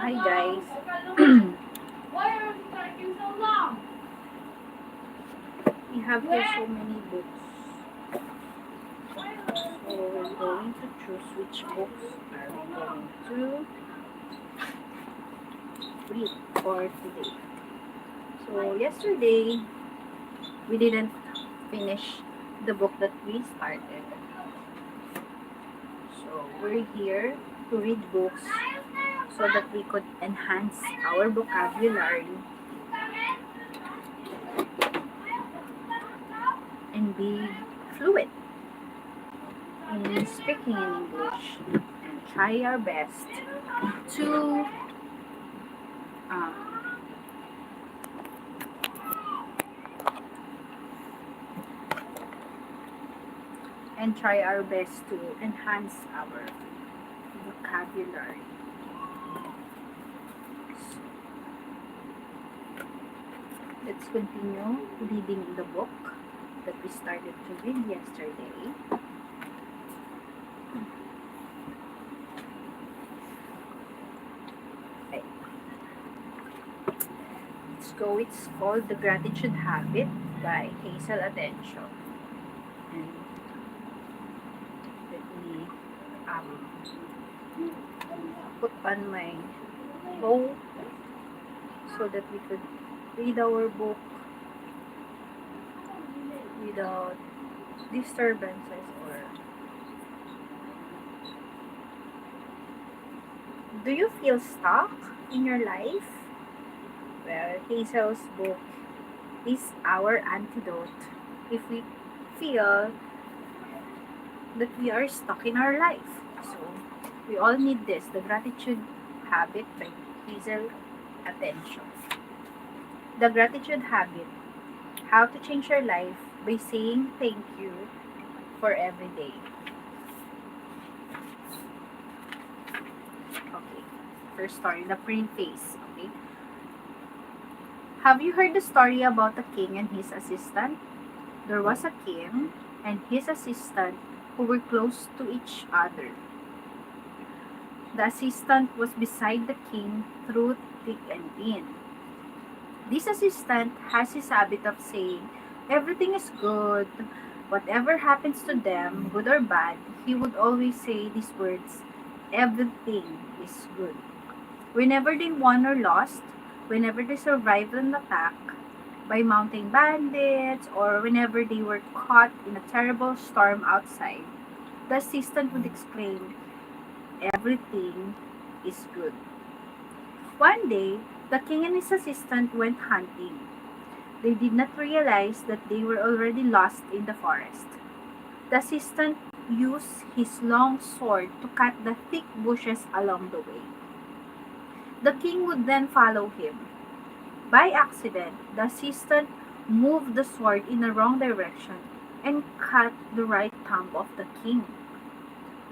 Hi guys. Why are you taking so long? We have here so many books. So we're going to choose which books are we going to read for today. So yesterday we didn't finish the book that we started. So we're here to read books so that we could enhance our vocabulary and be fluent in speaking in English and try our best to um, try our best to enhance our vocabulary. So, let's continue reading the book that we started to read yesterday. Okay, let's go. It's called The Gratitude Habit by Hazel Attention. And let me put on my bow so that we could read our book without disturbances or do you feel stuck in your life? Well, Hazel's book is our antidote if we feel that we are stuck in our life. So, we all need this, the gratitude habit by Hazel Attention. The gratitude habit, how to change your life by saying thank you for every day. Okay, first story, the preface. Okay, have you heard the story about the king and his assistant? There was a king and his assistant who were close to each other. The assistant was beside the king through thick and thin. This assistant has his habit of saying, everything is good. Whatever happens to them, good or bad, he would always say these words, everything is good. Whenever they won or lost, whenever they survived an attack by mountain bandits, or whenever they were caught in a terrible storm outside, the assistant would exclaim, everything is good. One day, the king and his assistant went hunting. They did not realize that they were already lost in the forest. The assistant used his long sword to cut the thick bushes along the way. The king would then follow him. By accident, the assistant moved the sword in the wrong direction and cut the right thumb of the king.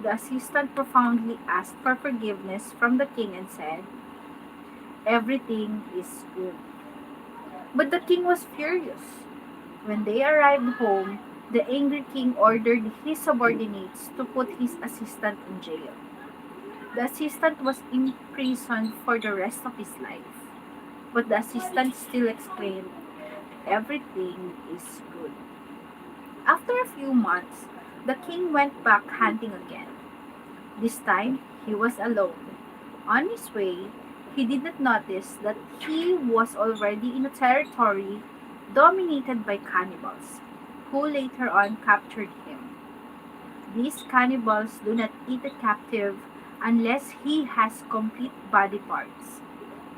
The assistant profoundly asked for forgiveness from the king and said, everything is good. But the king was furious. When they arrived home, the angry king ordered his subordinates to put his assistant in jail. The assistant was imprisoned for the rest of his life. But the assistant still exclaimed, everything is good. After a few months, the king went back hunting again. This time, he was alone. On his way, he did not notice that he was already in a territory dominated by cannibals, who later on captured him. These cannibals do not eat a captive unless he has complete body parts.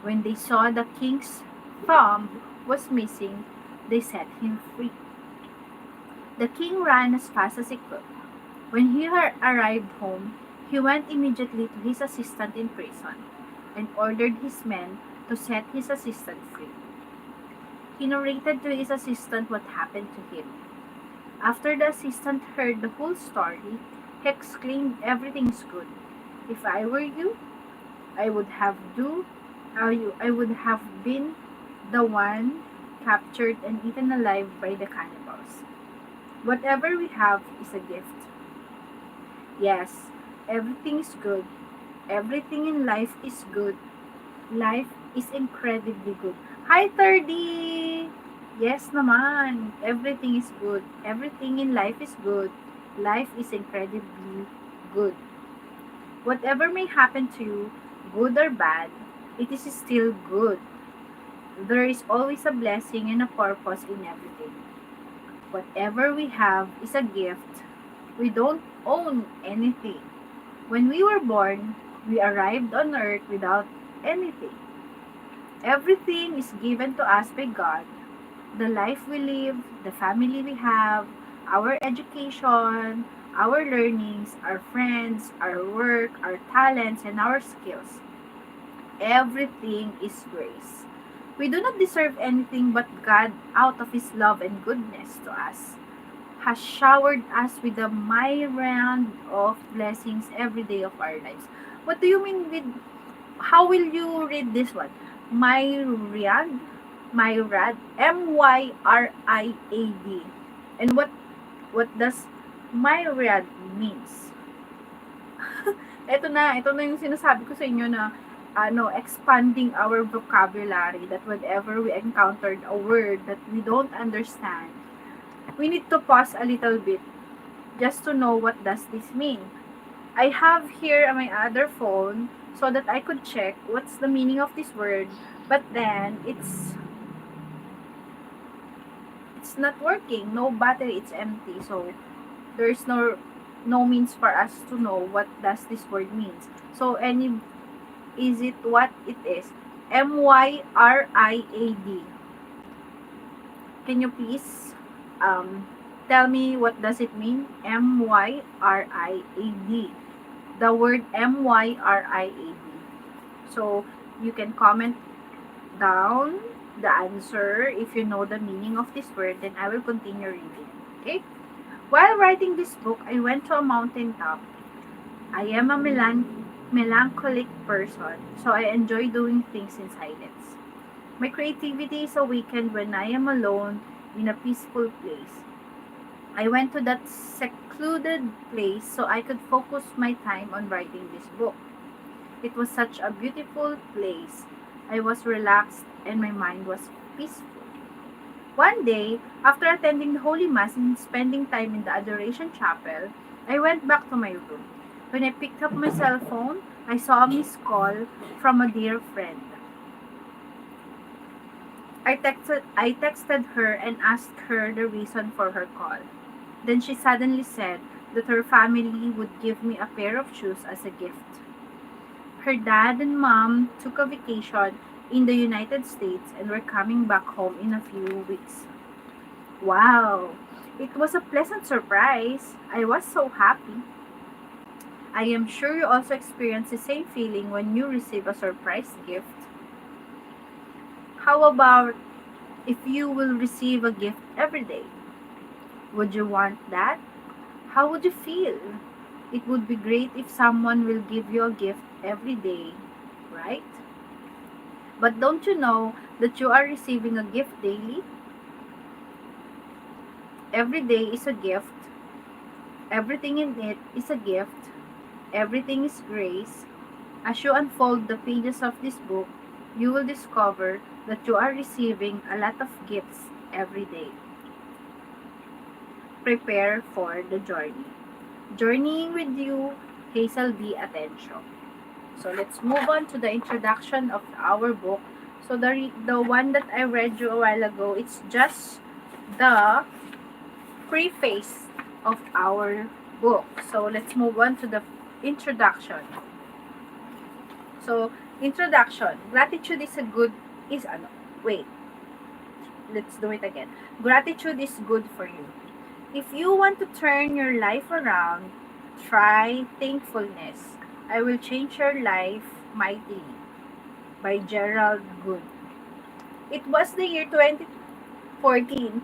When they saw the king's thumb was missing, they set him free. The king ran as fast as he could. When he arrived home, he went immediately to his assistant in prison and ordered his men to set his assistant free. He narrated to his assistant what happened to him. After the assistant heard the whole story, he exclaimed, everything is good. If I were you, I would have do I would have been the one captured and eaten alive by the cannibals. Whatever we have is a gift. Yes, everything is good. Everything in life is good. Life is incredibly good. Hi, Thirdy! Yes naman. Everything is good. Everything in life is good. Life is incredibly good. Whatever may happen to you, good or bad, it is still good. There is always a blessing and a purpose in everything. Whatever we have is a gift. We don't own anything. When we were born, we arrived on earth without anything. Everything is given to us by God. The life we live, the family we have, our education, our learnings, our friends, our work, our talents, and our skills. Everything is grace. We do not deserve anything, but God, out of His love and goodness to us, has showered us with a myriad of blessings every day of our lives. What do you mean with, how will you read this one? Myriad? Myrad? Myriad. And what does myriad means? Ito na yung sinasabi ko sa inyo na expanding our vocabulary, that whenever we encountered a word that we don't understand, we need to pause a little bit just to know what does this mean. I have here my other phone so that I could check what's the meaning of this word, but then it's not working. No battery, it's empty. So there's no means for us to know what does this word means. So is it what it is? Myriad. Can you please tell me what does it mean? Myriad. The word myriad. So you can comment down the answer if you know the meaning of this word, then I will continue reading. Okay? While writing this book, I went to a mountain top. I am a melancholic person, so I enjoy doing things in silence. My creativity is awakened when I am alone in a peaceful place. I went to that secluded place so I could focus my time on writing this book. It was such a beautiful place. I was relaxed and my mind was peaceful. One day, after attending the Holy Mass and spending time in the Adoration Chapel, I went back to my room. When I picked up my cell phone, I saw a missed call from a dear friend. I texted her and asked her the reason for her call. Then she suddenly said that her family would give me a pair of shoes as a gift. Her dad and mom took a vacation in the United States and were coming back home in a few weeks. Wow! It was a pleasant surprise. I was so happy. I am sure you also experience the same feeling when you receive a surprise gift. How about if you will receive a gift every day? Would you want that? How would you feel? It would be great if someone will give you a gift every day, right? But don't you know that you are receiving a gift daily? Every day is a gift. Everything in it is a gift. Everything is grace. As you unfold the pages of this book, you will discover that you are receiving a lot of gifts every day. Prepare for the journey. Journeying with you, Hazel B. Atencio. So let's move on to the introduction of our book. So the one that I read you a while ago, it's just the preface of our book. So let's move on to the introduction. So introduction. Gratitude is a good is ano. Wait. Let's do it again. Gratitude is good for you. If you want to turn your life around, try thankfulness. I will change your life mightily. By Gerald Good. It was the year 2014.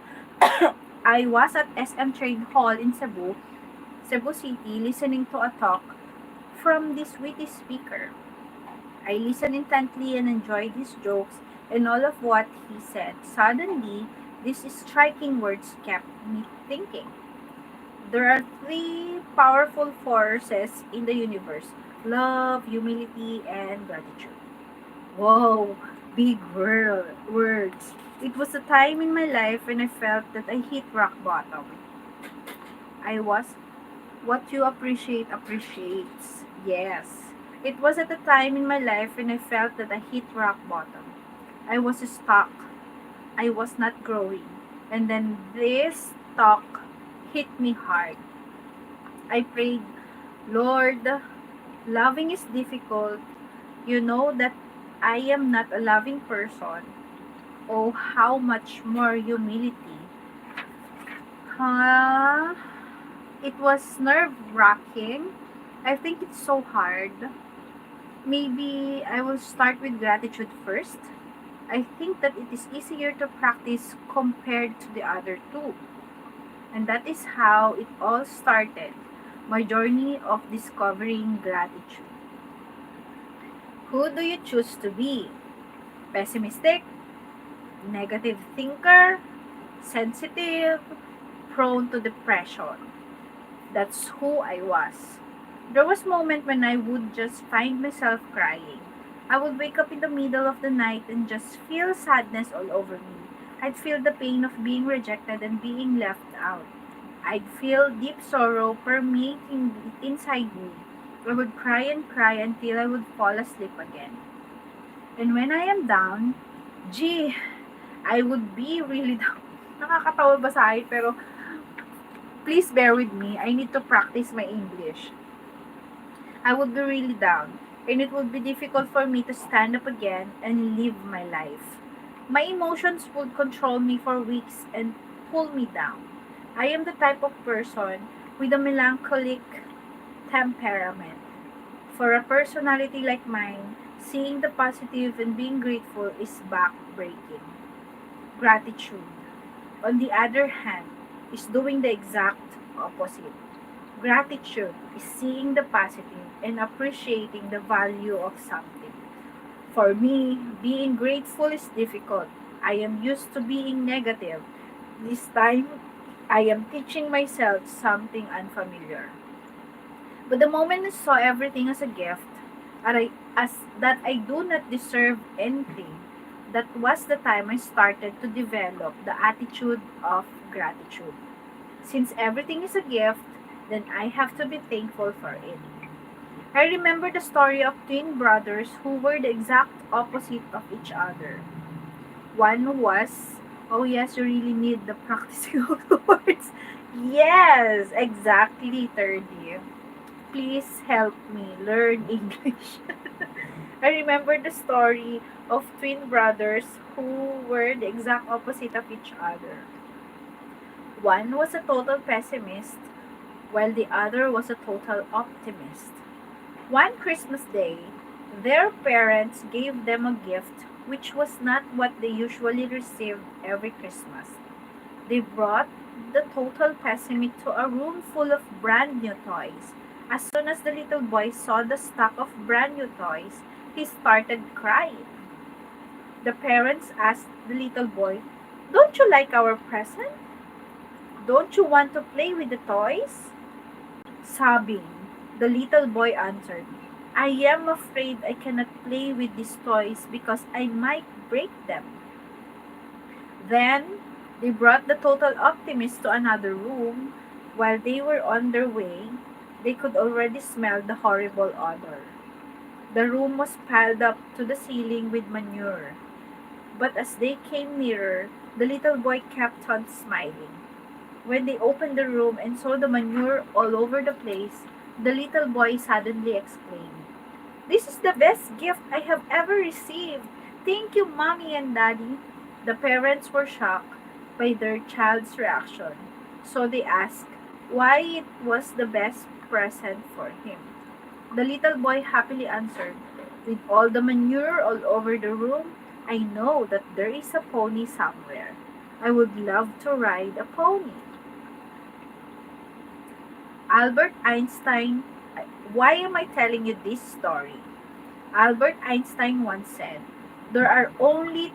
I was at SM Trade Hall in Cebu City, listening to a talk from this witty speaker. I listened intently and enjoyed his jokes and all of what he said. Suddenly, these striking words kept me thinking. There are three powerful forces in the universe: love, humility, and gratitude. Whoa, big words. It was a time in my life when I felt that I hit rock bottom. I was what you appreciate appreciates. Yes. It was at a time in my life when I felt that I hit rock bottom. I was stuck. I was not growing. And then this talk hit me hard. I prayed, Lord, loving is difficult. You know that I am not a loving person. Oh, how much more humility. Huh? It was nerve wracking. I think it's so hard. Maybe I will start with gratitude first. I think that it is easier to practice compared to the other two. And that is how it all started. My journey of discovering gratitude. Who do you choose to be? Pessimistic? Negative thinker? Sensitive? Prone to depression? That's who I was. There was moment when I would just find myself crying. I would wake up in the middle of the night and just feel sadness all over me. I'd feel the pain of being rejected and being left out. I'd feel deep sorrow permeating inside me. I would cry until I would fall asleep again. And when I am down, gee, I would be really down. Nakakatawa ba sa akin? Pero please bear with me. I need to practice my English. I would be really down, and it would be difficult for me to stand up again and live my life. My emotions would control me for weeks and pull me down. I am the type of person with a melancholic temperament. For a personality like mine, seeing the positive and being grateful is backbreaking. Gratitude, on the other hand, is doing the exact opposite. Gratitude is seeing the positive and appreciating the value of something. For me, being grateful is difficult. I am used to being negative. This time, I am teaching myself something unfamiliar. But the moment I saw everything as a gift, as that I do not deserve anything, that was the time I started to develop the attitude of gratitude. Since everything is a gift, then I have to be thankful for it. I remember the story of twin brothers who were the exact opposite of each other. One was, oh yes, you really need the practicing of the words. Yes, exactly, 30. Please help me learn English. I remember the story of twin brothers who were the exact opposite of each other. One was a total pessimist, while the other was a total optimist. One Christmas day, their parents gave them a gift which was not what they usually received every Christmas. They brought the total pessimist to a room full of brand new toys. As soon as the little boy saw the stack of brand new toys, he started crying. The parents asked the little boy, "Don't you like our present? Don't you want to play with the toys?" Sobbing, the little boy answered, "I am afraid I cannot play with these toys because I might break them." Then they brought the total optimist to another room. While they were on their way, they could already smell the horrible odor. The room was piled up to the ceiling with manure. But as they came nearer, the little boy kept on smiling. When they opened the room and saw the manure all over the place, the little boy suddenly exclaimed, "This is the best gift I have ever received. Thank you, Mommy and Daddy." The parents were shocked by their child's reaction, so they asked why it was the best present for him. The little boy happily answered, "With all the manure all over the room, I know that there is a pony somewhere. I would love to ride a pony." Albert Einstein, why am I telling you this story? Albert Einstein once said, "There are only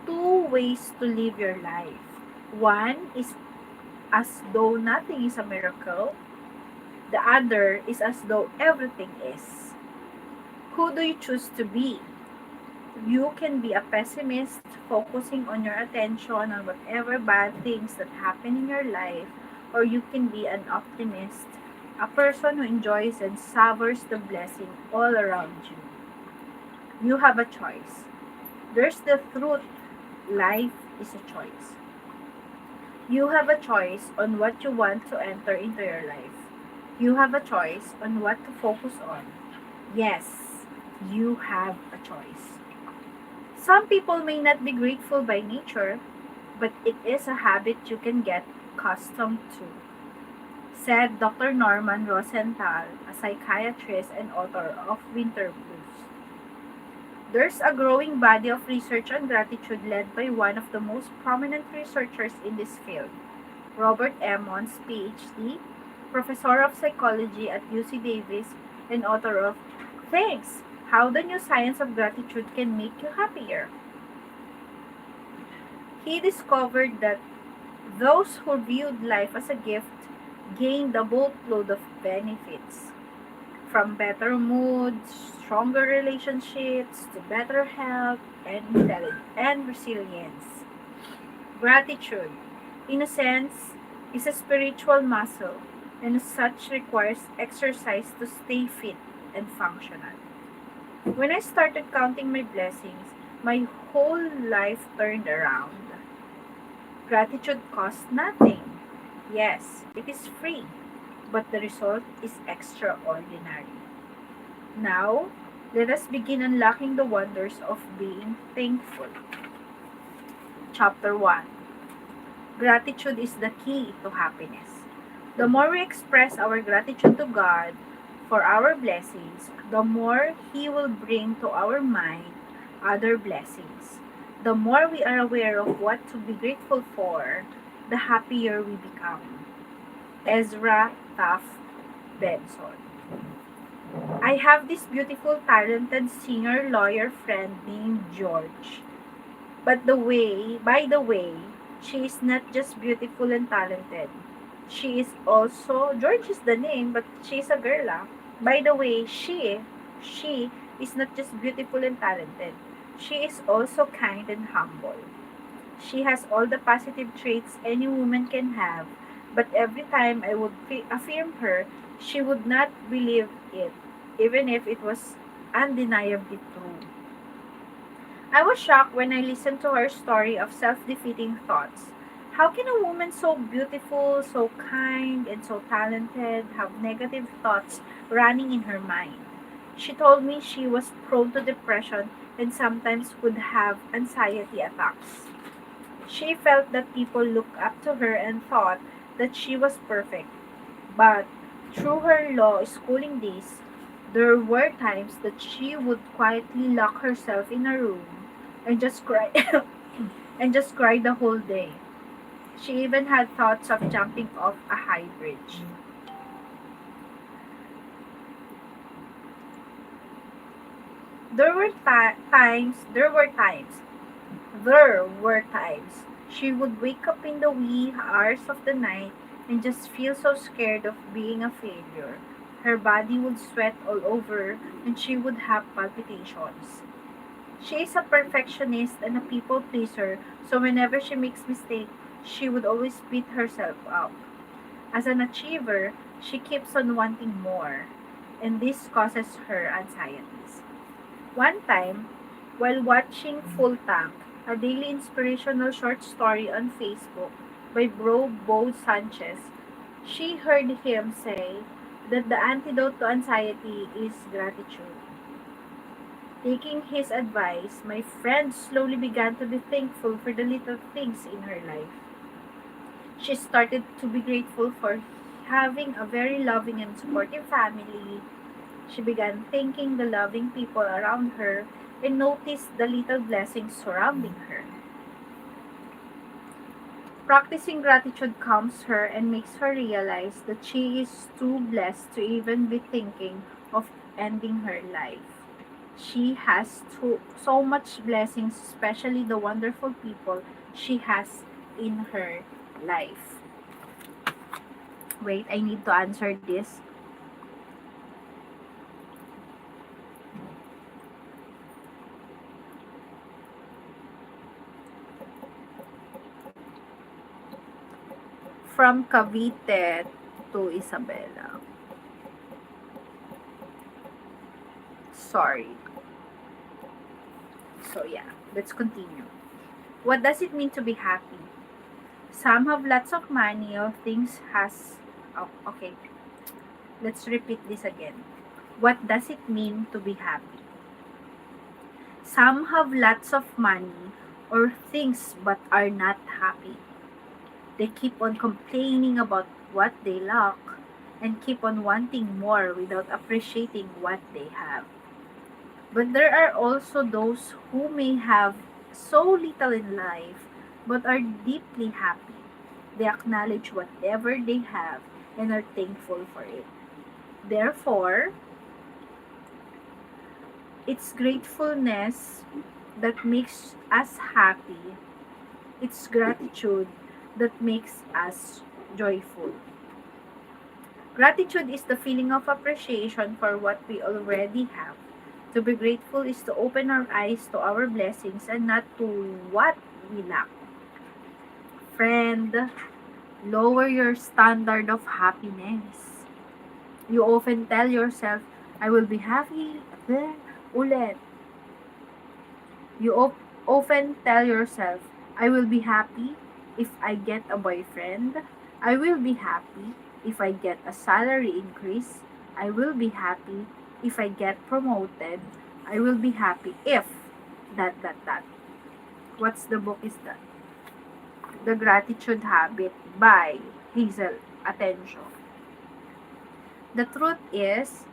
two ways to live your life. One is as though nothing is a miracle. The other is as though everything is." Who do you choose to be? You can be a pessimist, focusing on your attention on whatever bad things that happen in your life, or you can be an optimist, a person who enjoys and savors the blessing all around you. You have a choice. There's the truth. Life is a choice. You have a choice on what you want to enter into your life. You have a choice on what to focus on. Yes, you have a choice. Some people may not be grateful by nature, but it is a habit you can get accustomed to, said Dr. Norman Rosenthal, a psychiatrist and author of Winter Blues. There's a growing body of research on gratitude led by one of the most prominent researchers in this field, Robert Emmons, PhD, professor of psychology at UC Davis and author of Thanks, How the New Science of Gratitude Can Make You Happier. He discovered that those who viewed life as a gift gained a boatload of benefits, from better mood, stronger relationships, to better health and intelligence and resilience. Gratitude, in a sense, is a spiritual muscle and as such requires exercise to stay fit and functional. When I started counting my blessings, my whole life turned around. Gratitude costs nothing. Yes, it is free, but the result is extraordinary. Now, let us begin unlocking the wonders of being thankful. Chapter 1. Gratitude is the key to happiness. The more we express our gratitude to God for our blessings, the more He will bring to our mind other blessings. The more we are aware of what to be grateful for, the happier we become. Ezra Taft Benson. I have this beautiful, talented singer lawyer friend named George. By the way, she is not just beautiful and talented. She is also, George is the name, but she is a girl. By the way, she is not just beautiful and talented. She is also kind and humble. She has all the positive traits any woman can have, but every time I would affirm her, she would not believe it, even if it was undeniably true. I was shocked when I listened to her story of self-defeating thoughts. How can a woman so beautiful, so kind, and so talented have negative thoughts running in her mind? She told me she was prone to depression and sometimes would have anxiety attacks. She felt that people looked up to her and thought that she was perfect. But through her law schooling days, there were times that she would quietly lock herself in a room and just cry and just cry the whole day. She even had thoughts of jumping off a high bridge. There were times she would wake up in the wee hours of the night and just feel so scared of being a failure. Her body would sweat all over and she would have palpitations. She is a perfectionist and a people pleaser, so whenever she makes mistake, she would always beat herself up. As an achiever, she keeps on wanting more, and this causes her anxieties. One time, while watching Full Tank, a daily inspirational short story on Facebook by Bro Bo Sanchez, she heard him say that the antidote to anxiety is gratitude. Taking his advice, my friend slowly began to be thankful for the little things in her life. She started to be grateful for having a very loving and supportive family. She began thanking the loving people around her and noticed the little blessings surrounding her. Practicing gratitude calms her and makes her realize that she is too blessed to even be thinking of ending her life. She has so much blessings, especially the wonderful people she has in her life. Wait, I need to answer this. from Cavite to Isabela. Sorry. So yeah, let's continue. What does it mean to be happy? Some have lots of money or things has... Oh, okay. Let's repeat this again. What does it mean to be happy? Some have lots of money or things but are not happy. They keep on complaining about what they lack and keep on wanting more without appreciating what they have. But there are also those who may have so little in life but are deeply happy. They acknowledge whatever they have and are thankful for it. Therefore, it's gratefulness that makes us happy. It's gratitude that makes us joyful. Gratitude is the feeling of appreciation for what we already have. To be grateful is to open our eyes to our blessings and not to what we lack. Friend, lower your standard of happiness. You often tell yourself, I will be happy. Ulit. You often tell yourself, I will be happy if I get a boyfriend. I will be happy if I get a salary increase. I will be happy if I get promoted. I will be happy if that. What's the book is that? The Gratitude Habit by Hazel Attention. The truth is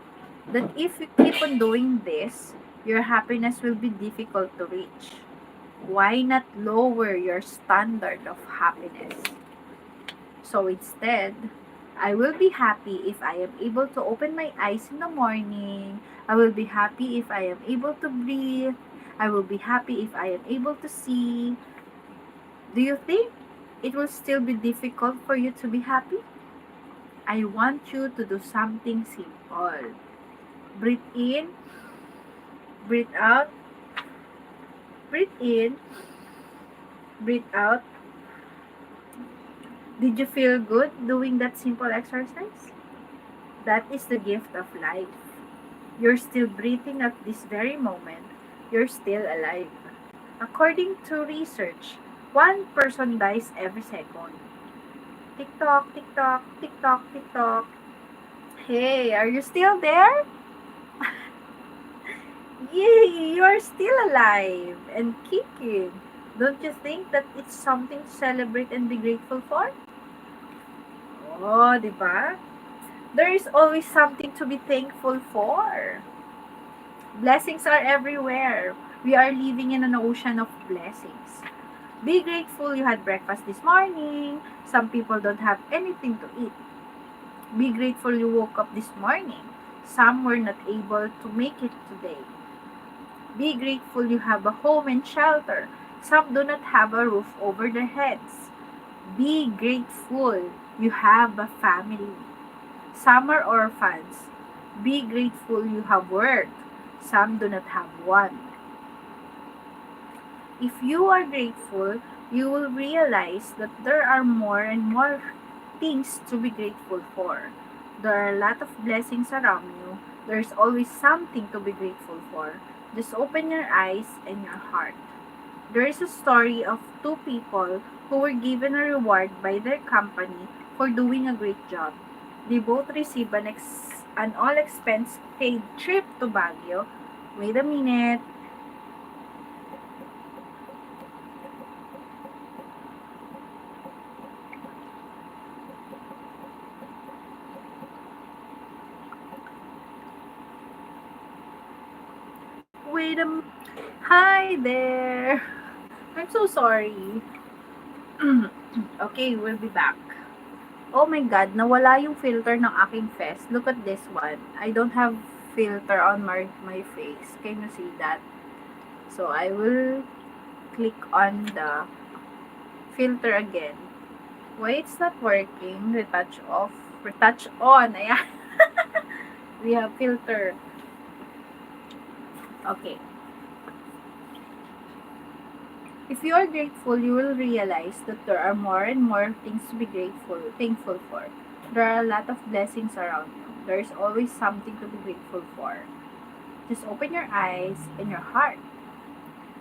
that if you keep on doing this, your happiness will be difficult to reach. Why not lower your standard of happiness? So instead, I will be happy if I am able to open my eyes in the morning. I will be happy if I am able to breathe. I will be happy if I am able to see. Do you think it will still be difficult for you to be happy? I want you to do something simple. Breathe in, breathe out, breathe in, breathe out. Did you feel good doing that simple exercise? That is the gift of life. You're still breathing at this very moment. You're still alive. According to research, one person dies every second. Tick tock, tick tock, tick tock, tick tock. Hey, are you still there? Yay, you are still alive and kicking. Don't you think that it's something to celebrate and be grateful for? Oh, di ba? There is always something to be thankful for. Blessings are everywhere. We are living in an ocean of blessings. Be grateful you had breakfast this morning. Some people don't have anything to eat. Be grateful you woke up this morning. Some were not able to make it today. Be grateful you have a home and shelter. Some do not have a roof over their heads. Be grateful you have a family. Some are orphans. Be grateful you have work. Some do not have one. If you are grateful, you will realize that there are more and more things to be grateful for. There are a lot of blessings around you. There's always something to be grateful for. Just open your eyes and your heart. There is a story of two people who were given a reward by their company for doing a great job. They both received an all-expense paid trip to Baguio. Wait a minute. Hi there. I'm so sorry. Okay, we'll be back. Oh my god, nawala yung filter ng aking face. Look at this one. I don't have filter on my face. Can you see that? So I will click on the filter again. Why it's not working? Retouch off. Retouch on. Ayan. We have filter. Okay. If you are grateful, you will realize that there are more and more things to be thankful for. There are a lot of blessings around you. There is always something to be grateful for. Just open your eyes and your heart.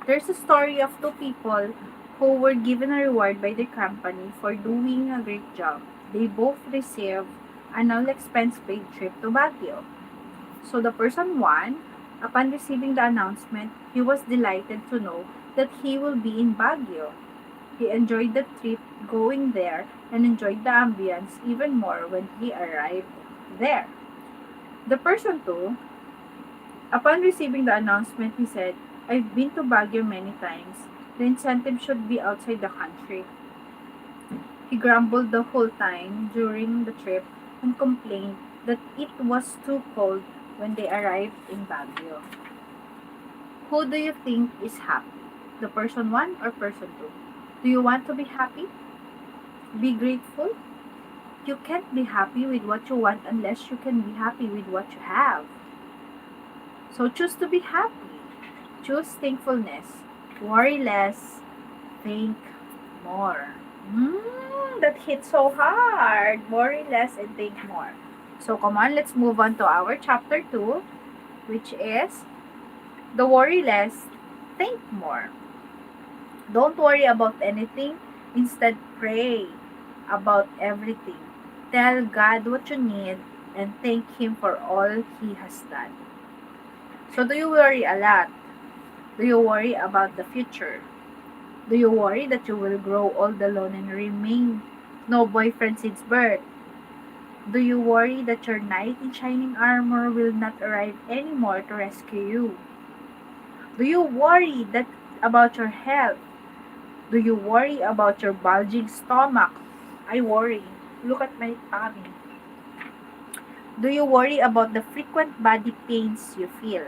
There's a story of two people who were given a reward by their company for doing a great job. They both received an all-expense paid trip to Baguio. So the person won. Upon receiving the announcement, he was delighted to know that he will be in Baguio. He enjoyed the trip going there and enjoyed the ambience even more when he arrived there. The person two, upon receiving the announcement, he said, I've been to Baguio many times. The incentive should be outside the country. He grumbled the whole time during the trip and complained that it was too cold when they arrived in Baguio. Who do you think is happy? The person one or person two? Do you want to be happy? Be grateful? You can't be happy with what you want unless you can be happy with what you have. So choose to be happy. Choose thankfulness. Worry less. Think more. That hit so hard. Worry less and think more. So come on, let's move on to our chapter 2, which is the worry less, think more. Don't worry about anything. Instead, pray about everything. Tell God what you need and thank Him for all He has done. So do you worry a lot? Do you worry about the future? Do you worry that you will grow old alone and remain no boyfriend since birth? Do you worry that your knight in shining armor will not arrive anymore to rescue you? Do you worry that about your health? Do you worry about your bulging stomach? I worry. Look at my tummy. Do you worry about the frequent body pains you feel?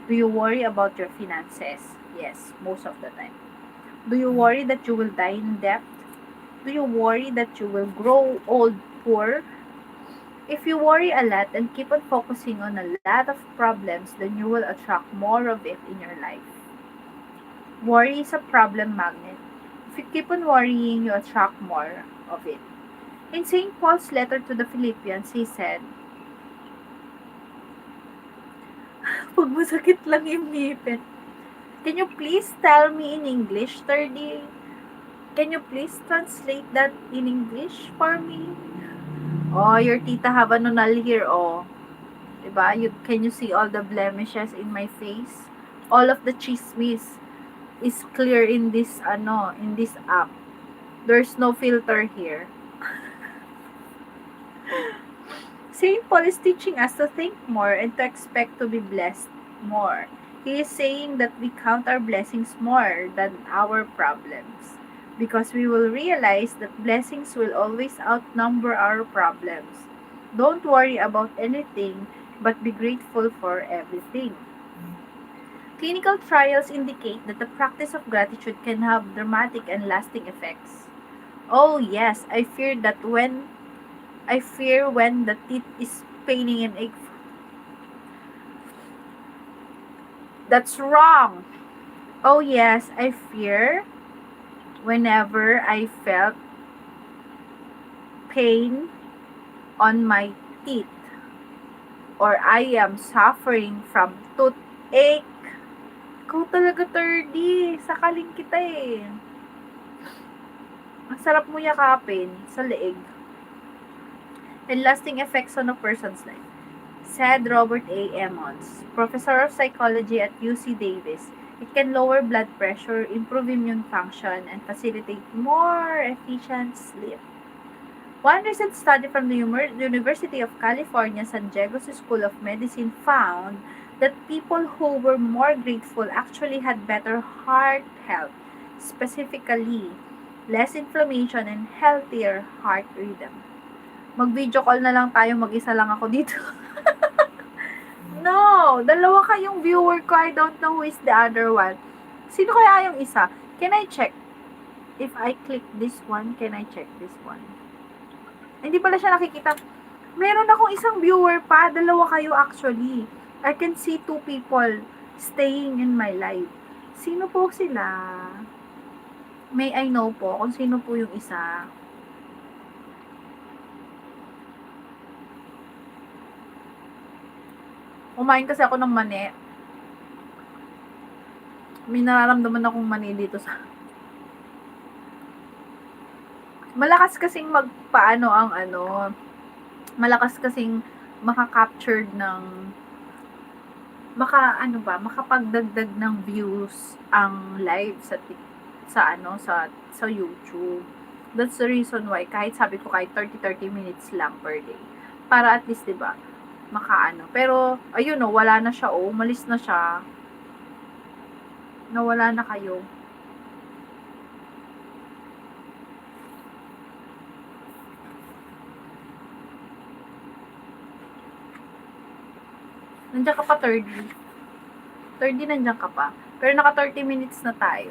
Do you worry about your finances? Yes, most of the time. Do you worry that you will die in debt? Do you worry that you will grow old poor? If you worry a lot and keep on focusing on a lot of problems, then you will attract more of it in your life. Worry is a problem magnet. If you keep on worrying, you attract more of it. In St. Paul's letter to the Philippians, he said, pag masakit lang yung ngipin, can you please tell me in English, 30? Can you please translate that in English for me? Oh, your tita have a nunal here, oh. Diba? Can you see all the blemishes in my face? All of the chismis is clear in this, in this app. There's no filter here. Saint Paul is teaching us to think more and to expect to be blessed more. He is saying that we count our blessings more than our problems, because we will realize that blessings will always outnumber our problems. Don't worry about anything, but be grateful for everything. Clinical trials indicate that the practice of gratitude can have dramatic and lasting effects. Oh yes, I fear when the teeth is paining and ache. That's wrong. Oh yes, I fear whenever I felt pain on my teeth, or I am suffering from toothache. Ikaw talaga, 30. Sakaling kita eh. Ang sarap mo yakapin sa leeg. And lasting effects on a person's life, said Robert A. Emmons, professor of psychology at UC Davis. It can lower blood pressure, improve immune function, and facilitate more efficient sleep. One recent study from the University of California, San Diego's School of Medicine found that people who were more grateful actually had better heart health, specifically less inflammation and healthier heart rhythm. Mag-video call na lang tayo, mag-isa lang ako dito. No, dalawa kayong viewer ko. I don't know who is the other one. Sino kaya yung isa? Can I check? If I click this one, can I check this one? Hindi pala siya nakikita. Meron akong isang viewer pa. Dalawa kayo actually. I can see 2 people staying in my live. Sino po sila? May I know po kung sino po yung isa? Kumain kasi ako ng mani. May nararamdaman akong mani dito sa... Malakas kasing magpaano ang ano, malakas kasing maka-capture ng makapagdagdag ng views ang live sa YouTube. That's the reason why kahit sabi ko kahit 30 minutes lang per day. Para at least 'di ba, makaano. Pero ayun wala na siya umalis na siya. Nawala na kayo. Nandiyan ka pa 30. 30 nandiyan ka pa. Pero naka 30 minutes na tayo.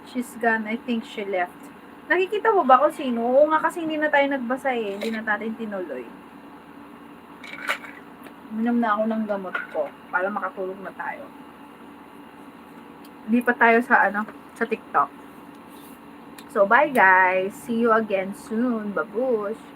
She's gone. I think she left. Nakikita mo ba kung sino? Oo nga kasi hindi na tayo nagbasa eh. Hindi na natin tinuloy. Minom na ako ng gamot ko para makatulog na tayo. Hindi pa tayo sa sa TikTok. So, bye guys. See you again soon. Babush!